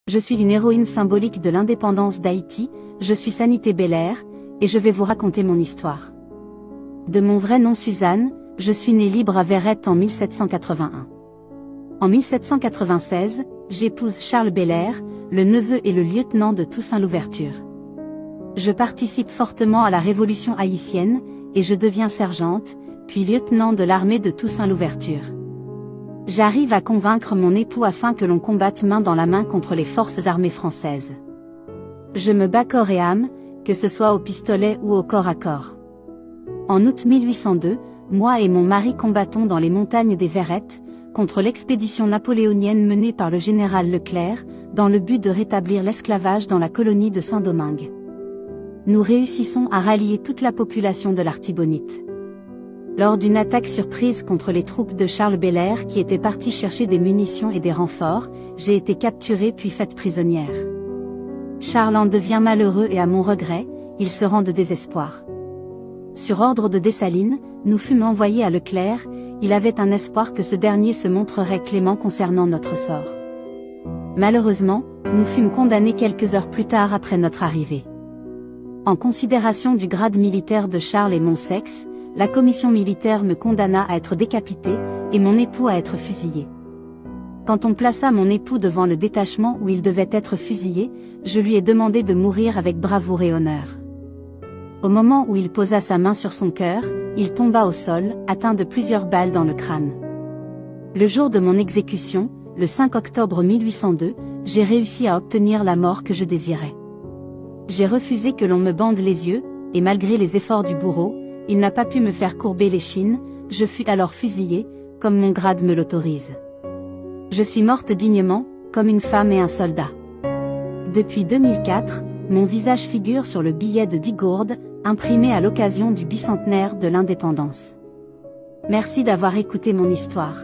Je suis une héroïne symbolique de l'indépendance d'Haïti, je suis Sanité Belair, et je vais vous raconter mon histoire. De mon vrai nom Suzanne, je suis née libre à Verrette en 1781. En 1796, j'épouse Charles Belair, le neveu et le lieutenant de Toussaint Louverture. Je participe fortement à la Révolution haïtienne, et je deviens sergente, puis lieutenant de l'armée de Toussaint Louverture. J'arrive à convaincre mon époux afin que l'on combatte main dans la main contre les forces armées françaises. Je me bats corps et âme, que ce soit au pistolet ou au corps à corps. En août 1802, moi et mon mari combattons dans les montagnes des Verrettes, contre l'expédition napoléonienne menée par le général Leclerc, dans le but de rétablir l'esclavage dans la colonie de Saint-Domingue. Nous réussissons à rallier toute la population de l'Artibonite. Lors d'une attaque surprise contre les troupes de Charles Belair qui étaient partis chercher des munitions et des renforts, j'ai été capturée puis faite prisonnière. Charles en devient malheureux et à mon regret, il se rend de désespoir. Sur ordre de Dessalines, nous fûmes envoyés à Leclerc, il avait un espoir que ce dernier se montrerait clément concernant notre sort. Malheureusement, nous fûmes condamnés quelques heures plus tard après notre arrivée. En considération du grade militaire de Charles et mon sexe, la commission militaire me condamna à être décapité, et mon époux à être fusillé. Quand on plaça mon époux devant le détachement où il devait être fusillé, je lui ai demandé de mourir avec bravoure et honneur. Au moment où il posa sa main sur son cœur, il tomba au sol, atteint de plusieurs balles dans le crâne. Le jour de mon exécution, le 5 octobre 1802, j'ai réussi à obtenir la mort que je désirais. J'ai refusé que l'on me bande les yeux, et malgré les efforts du bourreau, il n'a pas pu me faire courber l'échine, je fus alors fusillé, comme mon grade me l'autorise. Je suis morte dignement, comme une femme et un soldat. Depuis 2004, mon visage figure sur le billet de 10 gourdes, imprimé à l'occasion du bicentenaire de l'indépendance. Merci d'avoir écouté mon histoire.